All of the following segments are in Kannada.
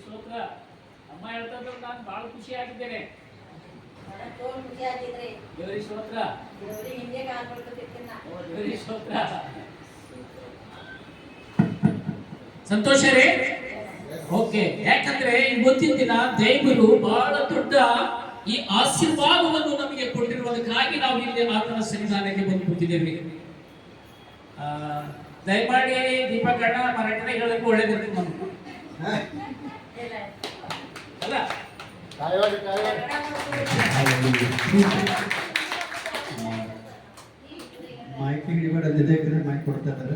ಸ್ತೋತ್ರ. ಅಮ್ಮ ಹೇಳ್ತಾ ಇದ್ರು ನಾನು ಬಹಳ ಖುಷಿ ಆಗಿದ್ದೇನೆ. ಖುಷಿ ಆಗಿದ್ರಿ ದೇವರಿಗೆ ಸ್ತೋತ್ರ. ಹಿಂಗೆ ಕಾಲ್ಕೊಳ್ತಿರ್ತೀನಿ ದೇವರಿಗೆ ಸ್ತೋತ್ರ. ಸಂತೋಷ ರೀ. ಓಕೆ, ಯಾಕಂದ್ರೆ ಇವತ್ತಿನ ದಿನ ದೇವರು ಬಹಳ ದೊಡ್ಡ ಈ ಆಶೀರ್ವಾದವನ್ನು ನಮಗೆ ಕೊಟ್ಟಿರುವುದಕ್ಕಾಗಿ ನಾವು ಇಲ್ಲಿ ಆತನ ಸನ್ನಿಧಾನಕ್ಕೆ ಬಂದು ಕೂತಿದ್ದೇವೆ. ದಯಮಾಡಿ ದೀಪಕಣ್ಣ ಮರಾಠಿ ಹೇಳಕ್ಕೆ ಒಳ್ಳೇದಿರ್ತದೆ ನಮ್ಗೆ ಅಲ್ಲ. ಮಾಹಿತಿ ಮಾಹಿತಿ ಕೊಡ್ತಾ ಇದ್ದಾರೆ.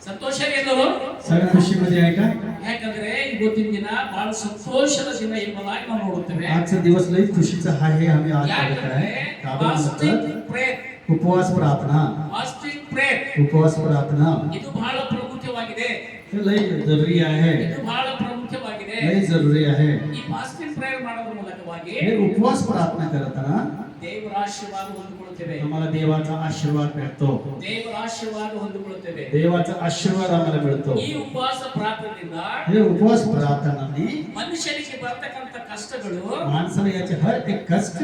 ಸಂತೋಷ ಎಲ್ಲರೂ ಸಣ್ಣ ಖುಷಿ ಮದುವೆ ಆಯ್ತಾ? ಯಾಕಂದ್ರೆ ಇವತ್ತಿನ ದಿನ ಬಹಳ ಸಂತೋಷದ ದಿನ ಎಂಬುದಾಗಿ ನಾವು ನೋಡುತ್ತೇವೆ. आजचा दिवस लई खुशीचा आहे. आम्ही आज करत आहे उपवास प्रार्थना. उपवास प्रार्थना ಇದು ಬಹಳ ಪ್ರಮುಖವಾಗಿದೆ. हे लई जरुरी आहे. ಇದು ಬಹಳ ಪ್ರಮುಖವಾಗಿದೆ. लई जरुरी आहे. ಈ ಫಾಸ್ಟಿಂಗ್ ಪ್ರೇಯರ್ ಮಾಡೋದ್ರ ಮೂಲಕವಾಗಿ हे उपवास प्रार्थना करताना ದೇವರ ಆಶೀರ್ವಾದ ಹೊಂದಿಕೊಳ್ಳುತ್ತೇವೆ. आम्हाला देवाचा आशीर्वाद मिळतो. ದೇವರ ಆಶೀರ್ವಾದ ಹೊಂದಿಕೊಳ್ಳುತ್ತೇವೆ. देवाचा आशीर्वाद आम्हाला मिळतो. ಈ ಉಪವಾಸ ಪ್ರಾರ್ಥನೆಯಿಂದ हे उपवास प्रार्थनाने ಮನುಷ್ಯನಿಗೆ ಬರ್ತಕ್ಕಂತ ಕಷ್ಟಗಳು, माणसाला याचे हर एक कष्ट,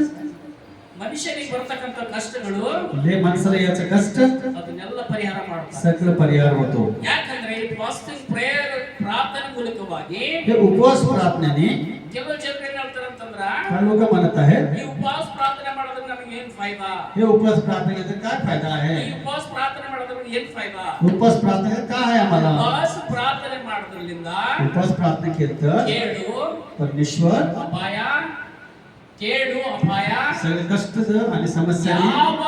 ಮನುಷ್ಯನಿಗೆ ಬರ್ತಕ್ಕಂತ ಕಷ್ಟಗಳು हे माणसाला याचे कष्ट ಅದನ್ನೆಲ್ಲ ಪರಿಹಾರ ಮಾಡ್ತಾರೆ. सगळं परिहार होतो. ಯಾಕಂದ್ರೆ ಈ ಫಾಸ್ಟಿಂಗ್ ಪ್ರೇಯರ್ ಪ್ರಾರ್ಥನೆ ಮೂಲಕವಾಗಿ हे उपवास प्रार्थनेने ಕೆಲವು ಜನರು ಏನ್ ಹೇಳ್ತಾರೆ ಅಂತಂದ್ರ, काय लोक म्हणत आहेत ಈ ಉಪವಾಸ ಪ್ರಾರ್ಥನೆ ಮಾಡೋದ್ರಿಂದ ನಮಗೆ ಏನ್ ಫಾಯ್ದಾ, हे उपवास प्रार्थनेचा काय फायदा आहे? ಈ ಉಪವಾಸ ಪ್ರಾರ್ಥನೆ ಮಾಡೋದ್ರಿಂದ ಏನ್ ಫಾಯ್ದಾ? उपवास प्रार्थनेचा काय आहे आम्हाला? ಉಪವಾಸ ಪ್ರಾರ್ಥನೆ ಮಾಡೋದ್ರಿಂದ उपवास प्रार्थना केलं तर ಕೇಡು, परमेश्वर ಅಪಾಯ, ಕೇಡು, ಅಪಾಯ, सगळे कष्ट आणि समस्या ಯಾವ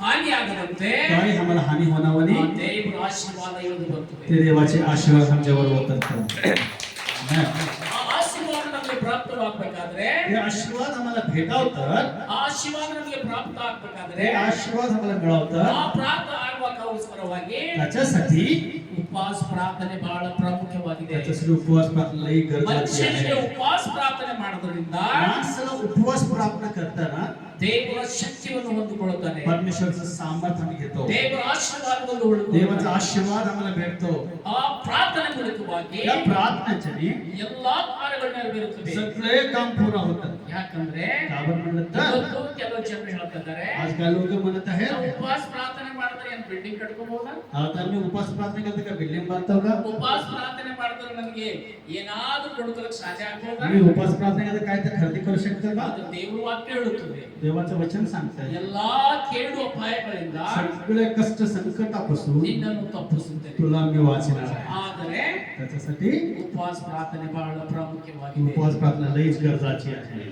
ಹಾನಿ ಆಗದಂತೆ काय आम्हाला हानी होणार ಆ नाही. ದೇವರ ಆಶೀರ್ವಾದ ಇಳಿದು ಬರ್ತದೆ. ते देवाचे आशीर्वाद आमच्यावर होतात. ಆ ಆಶೀರ್ವಾದ ನಮಗೆ ಪ್ರಾಪ್ತವಾಗಬೇಕಾದ್ರೆ, हे आशीर्वाद आम्हाला भेटावतात. ಆ ಆಶೀರ್ವಾದ ನಮಗೆ ಪ್ರಾಪ್ತ ಆಗ್ಬೇಕಾದ್ರೆ, हे आशीर्वाद आम्हाला मिळवतात. ಆ ಪ್ರಾಪ್ತ ಆಗುವಕ್ಕೋಸ್ಕರವಾಗಿ त्याच्यासाठी ಉಪವಾಸ ಪ್ರಾರ್ಥನೆ ಬಹಳ ಪ್ರಾಮುಖ್ಯವಾಗಿದೆ. त्याच्यासाठी उपवास प्रार्थना लई गरजेची ಮನುಷ್ಯನಿಗೆ आहे. ಉಪವಾಸ ಪ್ರಾರ್ಥನೆ ಮಾಡೋದ್ರಿಂದ माणसाला उपवास प्रार्थना करताना ದೇವರ ಶಕ್ತಿಯನ್ನು ಹೊಂದಿಕೊಳ್ಳುತ್ತಾನೆ. परमेश्वराचं सामर्थ्य आम्ही घेतो. ದೇವರ ಆಶೀರ್ವಾದವನ್ನು देवाचा ಹೊಂದಿಕೊಳ್ಳುತ್ತಾನೆ. आशीर्वाद आम्हाला भेटतो. ಆ ಪ್ರಾರ್ಥನೆ ಮೂಲಕವಾಗಿ या प्रार्थनेच्याने ಎಲ್ಲಾ ಕಾರ್ಯಗಳು ನೆರವೇರುತ್ತವೆ. सगळे काम पूर्ण होतात. ಯಾಕಂದ್ರೆ का बरं म्हणलं तर ಇವತ್ತು ಕೆಲವು ಜನರು ಹೇಳ್ತಿದ್ದಾರೆ, आज काय लोक म्हणत आहेत ನಾವು ಉಪವಾಸ ಪ್ರಾರ್ಥನೆ ಮಾಡಿದ್ರೆ ಏನ್ ಬಿಲ್ಡಿಂಗ್ ಕಟ್ಕೋಬಹುದಾ? आता आम्ही उपवास प्रार्थना करतो का बिल्डिंग बांधतो का? ಉಪವಾಸ ಪ್ರಾರ್ಥನೆ ಮಾಡಿದ್ರೆ ನಮಗೆ ಏನಾದ್ರೂ ಕೊಡುವುದಕ್ಕೆ ಸಾಧ್ಯ ಆಗ್ಬೋದಾ? आम्ही उपवास प्रार्थना करतो काय तर खरेदी करू शकतो का? ಅದು ದೇವರ ವಾಕ್ಯ ಹೇಳುತ್ತದೆ. देवाचं वचन सांगतंय ಎಲ್ಲಾ ಕೇಡು ಅಪಾಯಗಳಿಂದ सगळे कष्ट संकटापासून ನಿನ್ನನ್ನು ತಪ್ಪಿಸುತ್ತದೆ. तुला मी वाचणार आहे. ಆದರೆ त्याच्यासाठी ಉಪವಾಸ ಪ್ರಾರ್ಥನೆ ಬಹಳ ಪ್ರಾಮುಖ್ಯವಾಗಿದೆ. उपवास प्रार्थना लईच गरजाची आहे.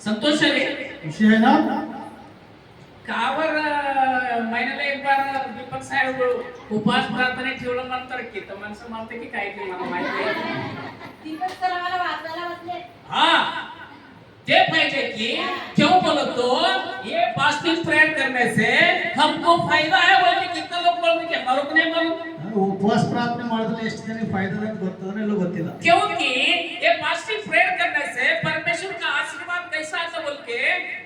संतोष है विषय आहे ना? कावर महिन्याला एक बार दीपक साहेब उपवास प्रार्थने ठेवलं म्हणतात की तर माणसं म्हणते की काय ते मला माहिती आहे. दीपक सर आम्हाला वाचायला बसले. हा ते पाहिजे की क्यों बोलो तो ये फास्टिंग प्रेयर करने से हमको फायदा है बोल के कितना लोग बोलते कि हमारे को नहीं मालूम. उपवास प्रार्थना ಮಾಡಿದ್ರೆ ಎಷ್ಟು ಜನಕ್ಕೆ फायदा ಗೊತ್ತದನೆ ಇಲ್ಲ ಗೊತ್ತಿಲ್ಲ. क्योंकि ये फास्टिंग प्रेयर करने से परमेश्वर का आशीर्वाद कैसा आता बोल के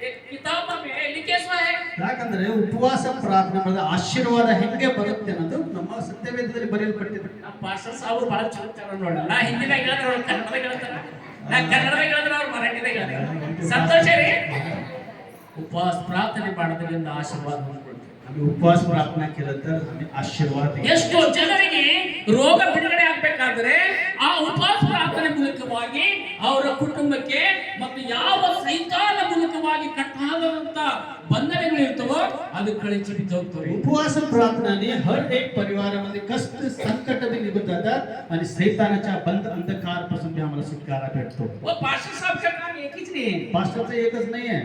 एक किताब में लिखे हुआ है. ಯಾಕಂದ್ರೆ ಉಪವಾಸ ಪ್ರಾರ್ಥನೆ ಮಾಡಿದ್ರೆ ಆಶೀರ್ವಾದ ಹೆಂಗೆ ಬರುತ್ತೆ ಅನ್ನೋದು ನಮ್ಮ ಸತ್ಯವೇದದಲ್ಲಿ ಬರೆಯಲ್ಪಟ್ಟಿದೆ. ನಮ್ಮ ಪಾಸ್ಟರ್ ಸಾವು ಬಹಳ ಚುರುಕಾಗಿ ನೋಡೋಣ. ನಾ ಹಿಂದಿನಾಗ ಹೇಳಿದ್ರೆ ಅವ್ರು ಕನ್ನಡದಾಗ ಹೇಳ್ತಾರೆ, ನಾ ಕನ್ನಡದಾಗ ಹೇಳಿದ್ರೆ ಅವ್ರು ಮರಾಠಿದಾಗ ಹೇಳ್ತಾರೆ. ಸಂತೋಷ ರೀ. ಉಪವಾಸ ಪ್ರಾರ್ಥನೆ ಮಾಡೋದ್ರಿಂದ ಆಶೀರ್ವಾದ ಹೊಂದ್ಕೊಳ್ತೀವಿ. आम्ही उपवास प्रार्थना केलं तर आम्ही आशीर्वाद घेतो. ಎಷ್ಟೋ ಜನರಿಗೆ ರೋಗ ಬಿಡುಗಡೆ ಆಗ್ಬೇಕಾದ್ರೆ ಆ ಉಪವಾಸ ಪ್ರಾರ್ಥನೆ ಮೂಲಕವಾಗಿ ಅವರ ಕುಟುಂಬಕ್ಕೆ ಮತ್ತು ಯಾವ ಸೈತಾನ ಮೂಲಕವಾಗಿ ಕಟ್ಟಾದಂತ ಬಂಧನಗಳು ಇರ್ತವೋ ಅದು ಕಳಚಿ ಬಿದ್ದು ಹೋಗ್ತವೆ. उपवास प्रार्थनाने हर एक परिवारामध्ये कष्ट संकट निघून जातात आणि सैतानाच्या बंद अंधकारपासून आम्हाला सुटकारा भेटतो. वो पास्टर साहब का काम एकच नाही. पास्टरचं एकच नाहीये.